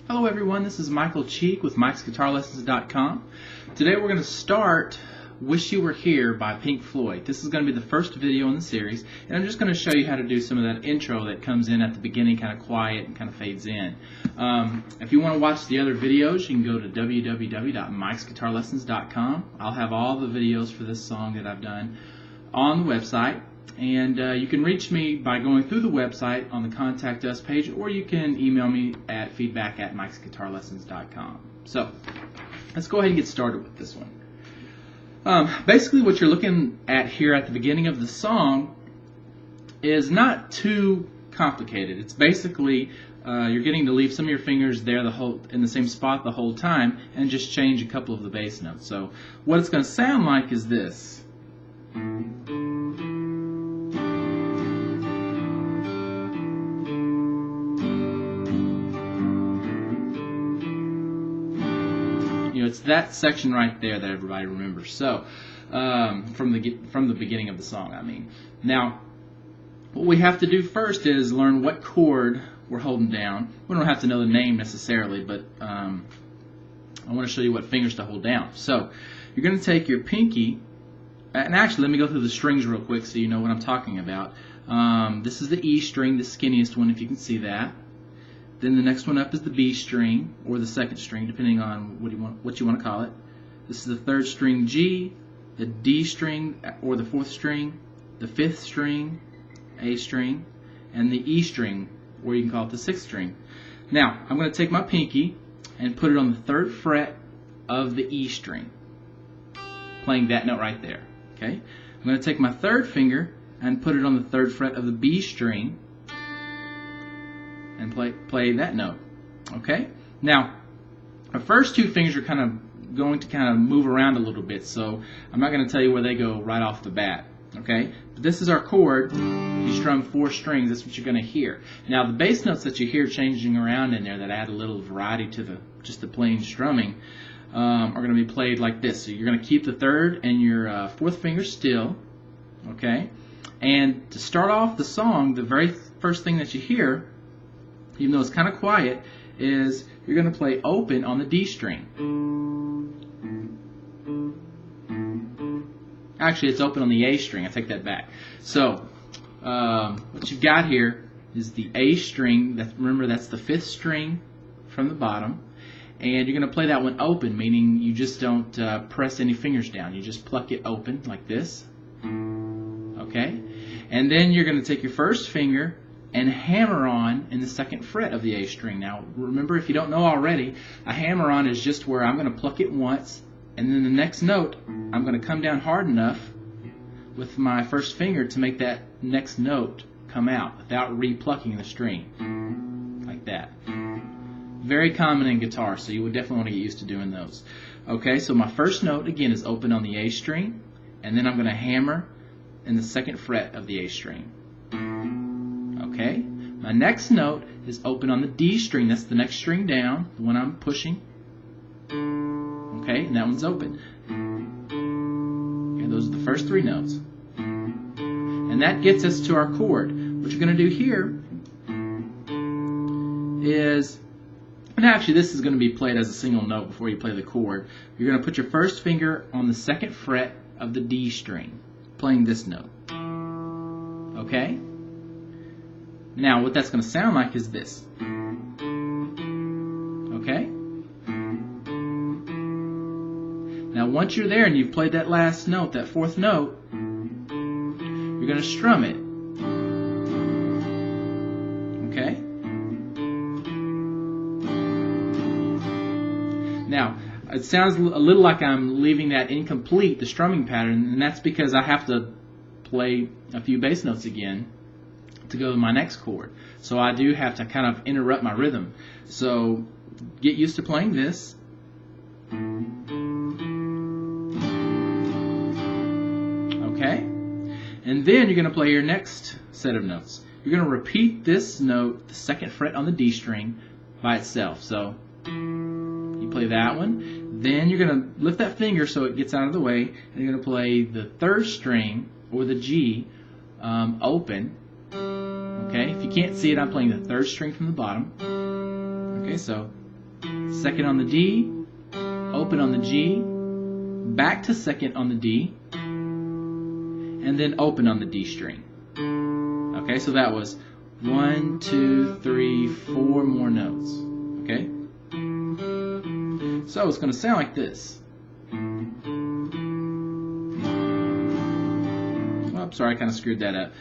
Hello everyone, this is Michael Cheek with Mike'sGuitarLessons.com. Today we're going to start Wish You Were Here by Pink Floyd. This is going to be the first video in the series, and I'm just going to show you how to do some of that intro that comes in at the beginning, kind of quiet and kind of fades in. If you want to watch the other videos, you can go to www.Mike'sGuitarLessons.com. I'll have all the videos for this song that I've done on the website. And you can reach me by going through the website on the Contact Us page, or you can email me at feedback@Mike'sGuitarLessons.com. So, let's go ahead and get started with this one. Basically, what you're looking at here at the beginning of the song is not too complicated. It's basically you're getting to leave some of your fingers there in the same spot the whole time, and just change a couple of the bass notes. So, what it's going to sound like is this. It's that section right there that everybody remembers. So, from the beginning of the song, I mean. Now, what we have to do first is learn what chord we're holding down. We don't have to know the name necessarily, but I want to show you what fingers to hold down. So, you're going to take your pinky, and actually, let me go through the strings real quick so you know what I'm talking about. This is the E string, the skinniest one, if you can see that. Then the next one up is the B string, or the second string, depending on what you want to call it. This is the third string G, the D string, or the fourth string, the fifth string, A string, and the E string, or you can call it the sixth string. Now, I'm going to take my pinky and put it on the third fret of the E string, playing that note right there. Okay? I'm going to take my third finger and put it on the third fret of the B string, and play that note. Okay? Now, our first two fingers are going to move around a little bit, so I'm not going to tell you where they go right off the bat. Okay? But this is our chord. You strum 4 strings, that's what you're going to hear. Now, the bass notes that you hear changing around in there that add a little variety to just the plain strumming are going to be played like this. So you're going to keep the third and your fourth finger still. Okay? And to start off the song, the very first thing that you hear, even though it's kind of quiet, is you're going to play open on the D string. Actually, it's open on the A string. I take that back. So, what you've got here is the A string. Remember, that's the fifth string from the bottom. And you're going to play that one open, meaning you just don't press any fingers down. You just pluck it open like this. Okay? And then you're going to take your first finger and hammer on in the second fret of the A string. Now, remember, if you don't know already, a hammer on is just where I'm going to pluck it once, and then the next note, I'm going to come down hard enough with my first finger to make that next note come out without re-plucking the string. Like that. Very common in guitar, so you would definitely want to get used to doing those. Okay, so my first note, again, is open on the A string, and then I'm going to hammer in the second fret of the A string. Okay, my next note is open on the D string. That's the next string down, the one I'm pushing. Okay, and that one's open. Okay, those are the first 3 notes. And that gets us to our chord. What you're going to do here is, and actually this is going to be played as a single note before you play the chord. You're going to put your first finger on the second fret of the D string, playing this note. Okay? Now, what that's going to sound like is this. Okay? Now, once you're there and you've played that last note, that fourth note, you're going to strum it. Okay? Now, it sounds a little like I'm leaving that incomplete, the strumming pattern, and that's because I have to play a few bass notes again to go to my next chord. So I do have to kind of interrupt my rhythm. So get used to playing this. Okay? And then you're going to play your next set of notes. You're going to repeat this note, the second fret on the D string, by itself. So you play that one. Then you're going to lift that finger so it gets out of the way, and you're going to play the third string, or the G, open. Okay, if you can't see it, I'm playing the third string from the bottom. Okay, so second on the D, open on the G, back to second on the D, and then open on the D string. Okay, so that was 1, 2, 3, 4 more notes. Okay? So it's going to sound like this. Oh, sorry, I kind of screwed that up.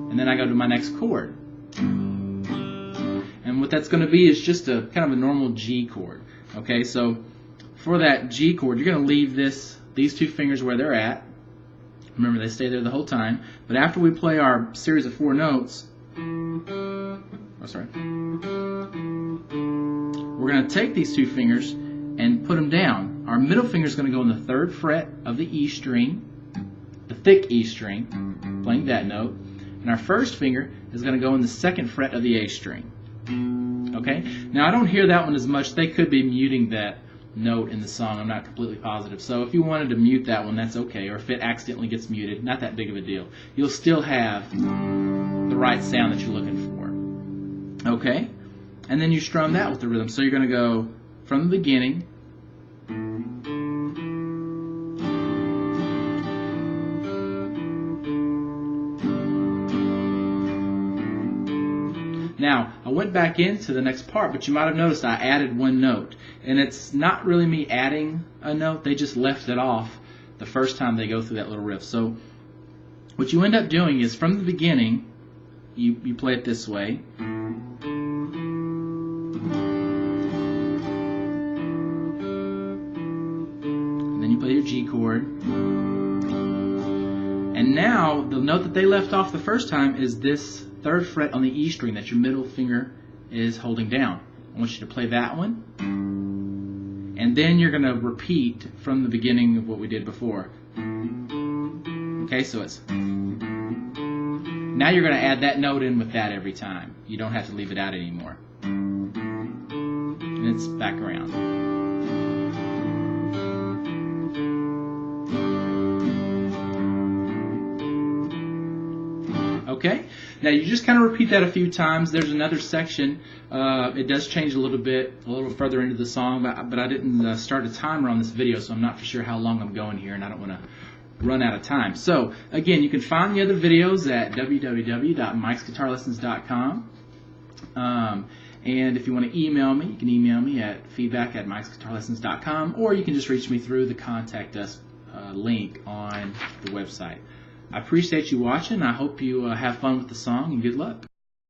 And then I go to my next chord. And what that's going to be is just a kind of a normal G chord. Okay, so for that G chord, you're going to leave these two fingers where they're at. Remember, they stay there the whole time. But after we play our series of 4 notes, we're going to take these two fingers and put them down. Our middle finger is going to go on the 3rd fret of the E string, the thick E string, playing that note. And our first finger is going to go in the 2nd fret of the A string. Okay? Now, I don't hear that one as much. They could be muting that note in the song. I'm not completely positive. So if you wanted to mute that one, that's okay. Or if it accidentally gets muted, not that big of a deal. You'll still have the right sound that you're looking for. Okay? And then you strum that with the rhythm. So you're going to go from the beginning. Now, I went back into the next part, but you might have noticed I added 1 note. And it's not really me adding a note. They just left it off the first time they go through that little riff. So what you end up doing is from the beginning, you play it this way. And then you play your G chord. And now, the note that they left off the first time is this 3rd fret on the E string that your middle finger is holding down. I want you to play that one. And then you're going to repeat from the beginning of what we did before. Okay, so it's... Now you're going to add that note in with that every time. You don't have to leave it out anymore. And it's back around. Okay? Now you just kind of repeat that a few times. There's another section. It does change a little bit, a little further into the song, but I didn't start a timer on this video, so I'm not for sure how long I'm going here, and I don't want to run out of time. So, again, you can find the other videos at www.mikesguitarlessons.com. And if you want to email me, you can email me at feedback@mikesguitarlessons.com, or you can just reach me through the Contact Us link on the website. I appreciate you watching. I hope you have fun with the song, and good luck.